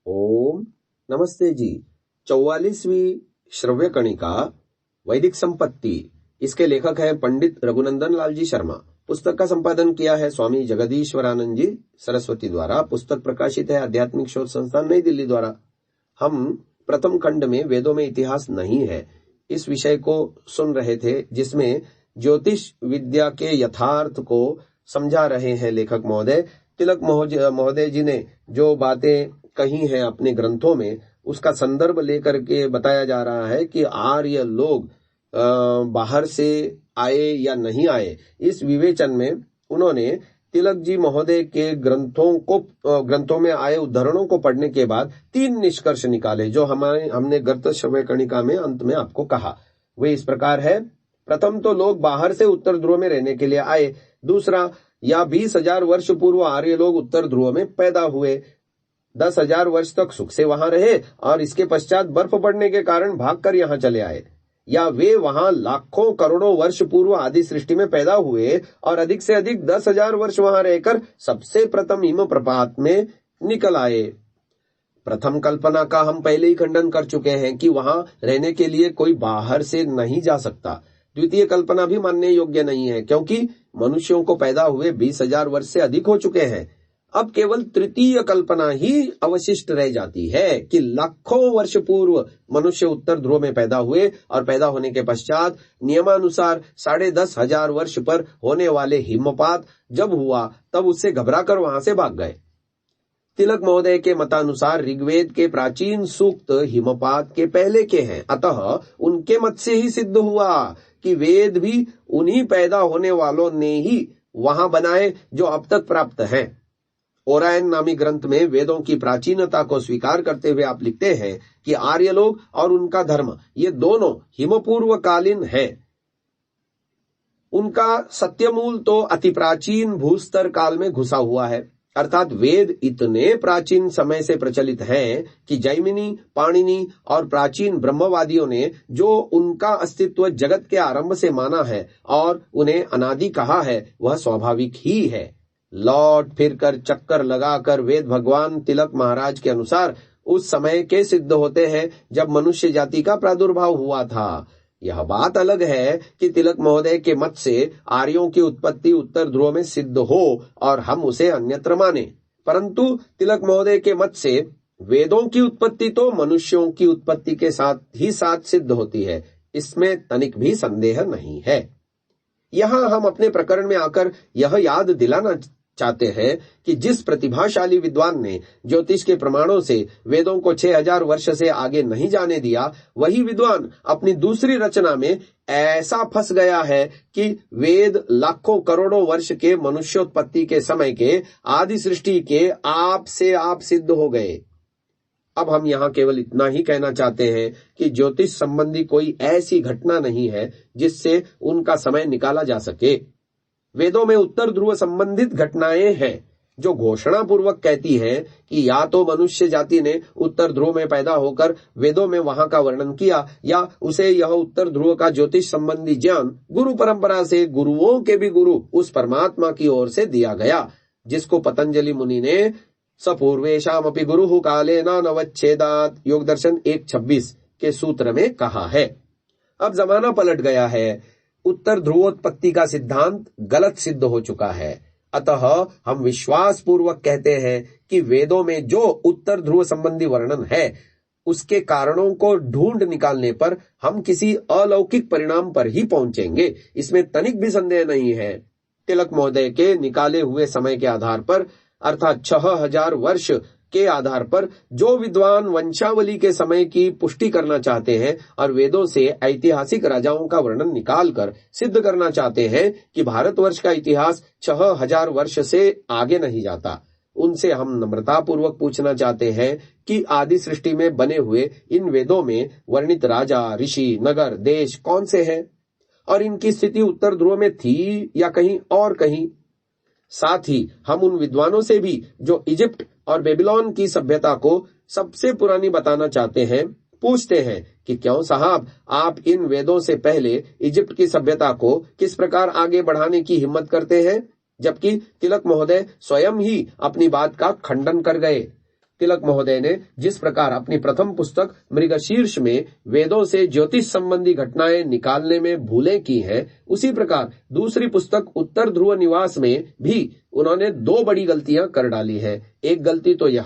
ओम नमस्ते जी। 44वीं श्रव्य कणिका वैदिक संपत्ति, इसके लेखक है पंडित रघुनंदन लाल जी शर्मा। पुस्तक का संपादन किया है स्वामी जगदीश्वरानंद जी सरस्वती द्वारा। पुस्तक प्रकाशित है आध्यात्मिक शोध संस्थान नई दिल्ली द्वारा। हम प्रथम खंड में वेदों में इतिहास नहीं है इस विषय को सुन रहे थे, जिसमें ज्योतिष विद्या के यथार्थ को समझा रहे हैं लेखक महोदय। तिलक महोदय जी ने जो बातें कही हैं अपने ग्रंथों में, उसका संदर्भ लेकर के बताया जा रहा है कि आर्य लोग बाहर से आए या नहीं आए, इस विवेचन में उन्होंने तिलक जी महोदय के ग्रंथों में आए उदाहरणों को पढ़ने के बाद 3 निष्कर्ष निकाले, जो हमने गर्त श्रव्य कणिका में अंत में आपको कहा। वे इस प्रकार है। प्रथम तो लोग बाहर से उत्तर ध्रुव में रहने के लिए आए। दूसरा, या 20,000 वर्ष पूर्व आर्य लोग उत्तर ध्रुव में पैदा हुए, 10,000 वर्ष तक सुख से वहां रहे और इसके पश्चात बर्फ पड़ने के कारण भागकर यहाँ चले आए। या वे वहां लाखों करोड़ों वर्ष पूर्व आदि सृष्टि में पैदा हुए और अधिक से अधिक 10,000 वर्ष वहां रहकर सबसे प्रथम हिम प्रपात में निकल आए। प्रथम कल्पना का हम पहले ही खंडन कर चुके हैं कि वहां रहने के लिए कोई बाहर से नहीं जा सकता। द्वितीय कल्पना भी मानने योग्य नहीं है, क्योंकि मनुष्यों को पैदा हुए 20,000 वर्ष से अधिक हो चुके हैं। अब केवल तृतीय कल्पना ही अवशिष्ट रह जाती है कि लाखों वर्ष पूर्व मनुष्य उत्तर ध्रुव में पैदा हुए और पैदा होने के पश्चात नियमानुसार 10,500 वर्ष पर होने वाले हिमपात जब हुआ तब उससे घबराकर वहां से भाग गए। तिलक महोदय के मतानुसार ऋग्वेद के प्राचीन सूक्त हिमपात के पहले के हैं, अतः उनके मत से ही सिद्ध हुआ कि वेद भी उन्हीं पैदा होने वालों ने ही वहां बनाए जो अब तक प्राप्त हैं। ओरायन नामी ग्रंथ में वेदों की प्राचीनता को स्वीकार करते हुए आप लिखते हैं कि आर्य लोग और उनका धर्म ये दोनों हिमपूर्वकालीन है। उनका सत्यमूल तो अति प्राचीन भूस्तर काल में घुसा हुआ है, अर्थात वेद इतने प्राचीन समय से प्रचलित हैं कि जैमिनी, पाणिनि और प्राचीन ब्रह्मवादियों ने जो उनका अस्तित्व जगत के आरंभ से माना है और उन्हें अनादि कहा है, वह स्वाभाविक ही है। लौट फिर कर चक्कर लगाकर वेद भगवान तिलक महाराज के अनुसार उस समय के सिद्ध होते हैं जब मनुष्य जाति का प्रादुर्भाव हुआ था। यह बात अलग है कि तिलक महोदय के मत से आर्यों की उत्पत्ति उत्तर ध्रुव में सिद्ध हो और हम उसे अन्यत्र माने, परंतु तिलक महोदय के मत से वेदों की उत्पत्ति तो मनुष्यों की उत्पत्ति के साथ ही साथ सिद्ध होती है, इसमें तनिक भी संदेह नहीं है। यहाँ हम अपने प्रकरण में आकर यह याद दिलाना चाहते हैं कि जिस प्रतिभाशाली विद्वान ने ज्योतिष के प्रमाणों से वेदों को 6,000 वर्ष से आगे नहीं जाने दिया, वही विद्वान अपनी दूसरी रचना में ऐसा फंस गया है कि वेद लाखों करोड़ों वर्ष के मनुष्योत्पत्ति के समय के आदि सृष्टि के आप से आप सिद्ध हो गए। अब हम यहाँ केवल इतना ही कहना चाहते हैं कि ज्योतिष संबंधी कोई ऐसी घटना नहीं है जिससे उनका समय निकाला जा सके। वेदों में उत्तर ध्रुव संबंधित घटनाएं हैं जो घोषणा पूर्वक कहती है कि या तो मनुष्य जाति ने उत्तर ध्रुव में पैदा होकर वेदों में वहां का वर्णन किया, या उसे यह उत्तर ध्रुव का ज्योतिष संबंधी ज्ञान गुरु परंपरा से गुरुओं के भी गुरु उस परमात्मा की ओर से दिया गया, जिसको पतंजलि मुनि ने सपूर्वेशामपि गुरुः कालेन नवच्छेदात् योग दर्शन 1.26 के सूत्र में कहा है। अब जमाना पलट गया है, उत्तर ध्रुवोत्पत्ति का सिद्धांत गलत सिद्ध हो चुका है, अतः हम विश्वास पूर्वक कहते हैं कि वेदों में जो उत्तर ध्रुव संबंधी वर्णन है उसके कारणों को ढूंढ निकालने पर हम किसी अलौकिक परिणाम पर ही पहुंचेंगे, इसमें तनिक भी संदेह नहीं है। तिलक महोदय के निकाले हुए समय के आधार पर, अर्थात 6,000 वर्ष के आधार पर, जो विद्वान वंशावली के समय की पुष्टि करना चाहते हैं और वेदों से ऐतिहासिक राजाओं का वर्णन निकालकर सिद्ध करना चाहते हैं कि भारतवर्ष का इतिहास 6,000 वर्ष से आगे नहीं जाता, उनसे हम नम्रतापूर्वक पूछना चाहते हैं कि आदि सृष्टि में बने हुए इन वेदों में वर्णित राजा, ऋषि, नगर, देश कौन से हैं और इनकी स्थिति उत्तर ध्रुव में थी या कहीं और कहीं। साथ ही हम उन विद्वानों से भी जो इजिप्ट और बेबीलोन की सभ्यता को सबसे पुरानी बताना चाहते हैं, पूछते हैं कि क्यों साहब आप इन वेदों से पहले इजिप्ट की सभ्यता को किस प्रकार आगे बढ़ाने की हिम्मत करते हैं। जबकि तिलक महोदय स्वयं ही अपनी बात का खंडन कर गए। तिलक महोदय ने जिस प्रकार अपनी प्रथम पुस्तक मृगशीर्ष में वेदों से ज्योतिष संबंधी घटनाएं निकालने में भूलें की हैं, उसी प्रकार दूसरी पुस्तक उत्तर ध्रुव निवास में भी उन्होंने दो बड़ी गलतियां कर डाली है। एक गलती तो यह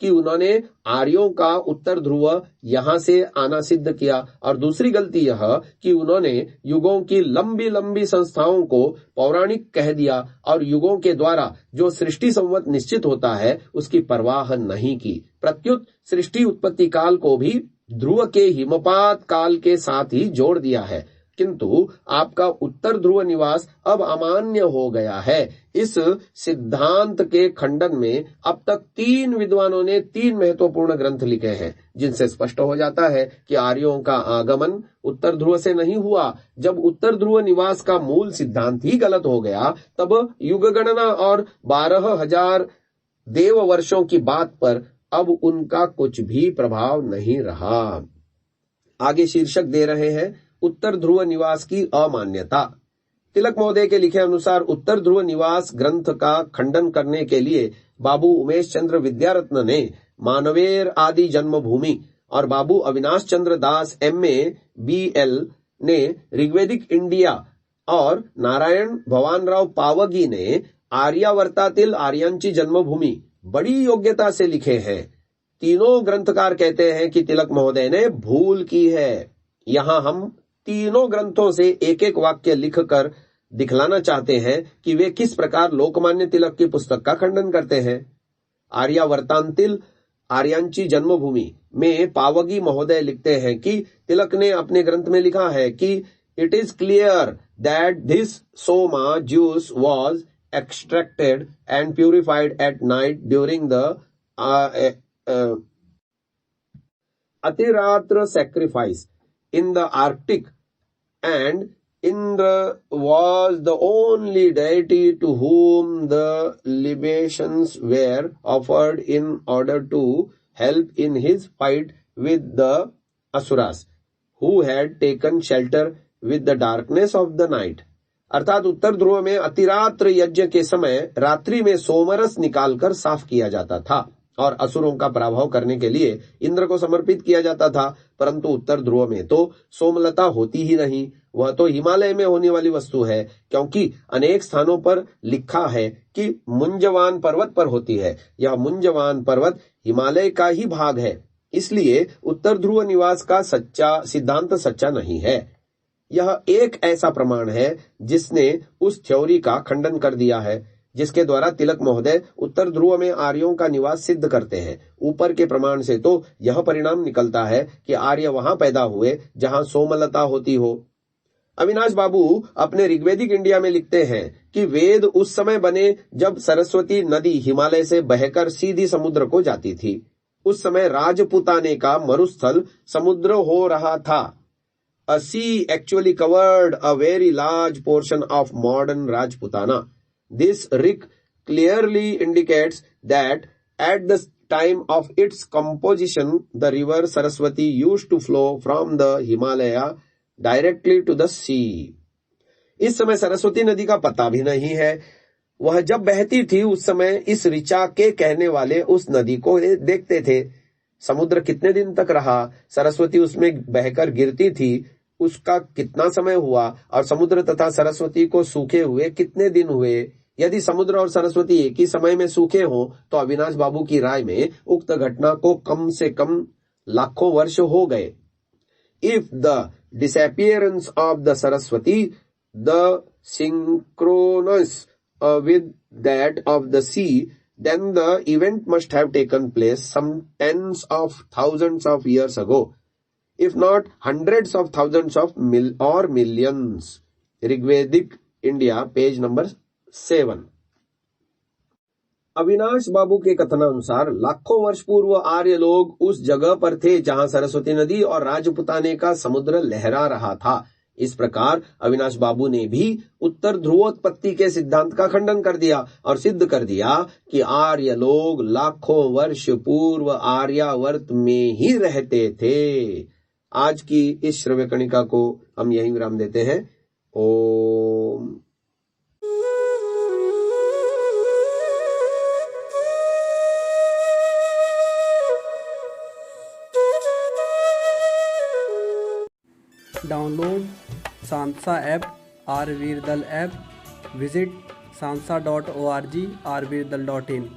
कि उन्होंने आर्यों का उत्तर ध्रुव यहां से आना सिद्ध किया, और दूसरी गलती यह कि उन्होंने युगों की लंबी लंबी संस्थाओं को पौराणिक कह दिया और युगों के द्वारा जो सृष्टि संवत निश्चित होता है उसकी परवाह नहीं की। प्रत्युत सृष्टि उत्पत्ति काल को भी ध्रुव के हिमपात काल के साथ ही जोड़ दिया है, किंतु आपका उत्तर ध्रुव निवास अब अमान्य हो गया है। इस सिद्धांत के खंडन में अब तक 3 विद्वानों ने 3 महत्वपूर्ण ग्रंथ लिखे हैं, जिनसे स्पष्ट हो जाता है कि आर्यों का आगमन उत्तर ध्रुव से नहीं हुआ। जब उत्तर ध्रुव निवास का मूल सिद्धांत ही गलत हो गया, तब युग गणना और 12,000 देव वर्षों की बात पर अब उनका कुछ भी प्रभाव नहीं रहा। आगे शीर्षक दे रहे हैं, उत्तर ध्रुव निवास की अमान्यता। तिलक महोदय के लिखे अनुसार उत्तर ध्रुव निवास ग्रंथ का खंडन करने के लिए बाबू उमेश चंद्र विद्यारत्न ने मानवेर आदि जन्मभूमि और बाबू अविनाश चंद्र दास MA BL ने ऋग्वेदिक इंडिया और नारायण भवानराव पावगी ने आर्यावर्तातील आर्यांची जन्मभूमि बड़ी योग्यता से लिखे हैं। तीनों ग्रंथकार कहते हैं कि तिलक महोदय ने भूल की है। यहाँ हम तीनों ग्रंथों से एक एक वाक्य लिखकर दिखलाना चाहते हैं कि वे किस प्रकार लोकमान्य तिलक की पुस्तक का खंडन करते हैं। आर्यावर्तांतील आर्यांची जन्मभूमि में पावगी महोदय लिखते हैं कि तिलक ने अपने ग्रंथ में लिखा है कि it is clear that this Soma juice was extracted and purified at night during the Atiratra sacrifice in the Arctic, and Indra was the only deity to whom the libations were offered in order to help in his fight with the Asuras, who had taken shelter with the darkness of the night. अर्थात उत्तर ध्रुव में अतिरात्र यज्ञ के समय रात्रि में सोमरस निकालकर साफ किया जाता था और असुरों का पराभव करने के लिए इंद्र को समर्पित किया जाता था, परंतु उत्तर ध्रुव में तो सोमलता होती ही नहीं। वह तो हिमालय में होने वाली वस्तु है, क्योंकि अनेक स्थानों पर लिखा है कि मुंजवान पर्वत पर होती है। यह मुंजवान पर्वत हिमालय का ही भाग है, इसलिए उत्तर ध्रुव निवास का सिद्धांत सच्चा नहीं है। यह एक ऐसा प्रमाण है जिसने उस थ्योरी का खंडन कर दिया है, जिसके द्वारा तिलक महोदय उत्तर ध्रुव में आर्यों का निवास सिद्ध करते हैं। ऊपर के प्रमाण से तो यह परिणाम निकलता है कि आर्य वहां पैदा हुए जहां सोमलता होती हो। अविनाश बाबू अपने ऋग्वेदिक इंडिया में लिखते हैं कि वेद उस समय बने जब सरस्वती नदी हिमालय से बहकर सीधी समुद्र को जाती थी। उस समय राजपुताने का मरुस्थल समुद्र हो रहा था। A sea actually covered a very large portion of modern Rajputana. This rick clearly indicates that at the time of its composition, the river Saraswati used to flow from the Himalaya directly to the sea. इस समय सरस्वती नदी का पता भी नहीं है। वह जब बहती थी उस समय इस ऋचा के कहने वाले उस नदी को देखते थे। समुद्र कितने दिन तक रहा, सरस्वती उसमें बहकर गिरती थी, उसका कितना समय हुआ और समुद्र तथा सरस्वती को सूखे हुए कितने दिन हुए। यदि समुद्र और सरस्वती एक ही समय में सूखे हों तो अविनाश बाबू की राय में उक्त घटना को कम से कम लाखों वर्ष हो गए। If the disappearance of the Saraswati the synchronous with that of the sea, then the event must have taken place some tens of thousands of years ago, if not hundreds of thousands of or millions. Rigvedic India page number 7। Avinash Babu के कथनानुसार लाखों वर्ष पूर्व आर्य लोग उस जगह पर थे जहां सरस्वती नदी और राजपुताने का समुद्र लहरा रहा था। इस प्रकार अविनाश बाबू ने भी उत्तर ध्रुवोत्पत्ति के सिद्धांत का खंडन कर दिया और सिद्ध कर दिया कि आर्य लोग लाखों वर्ष पूर्व आर्यावर्त में ही रहते थे। आज की इस श्रव्य कणिका को हम यहीं विराम देते हैं। Om. Download Sansa app, Rvirdal app, visit sansa.org, rvirdal.in।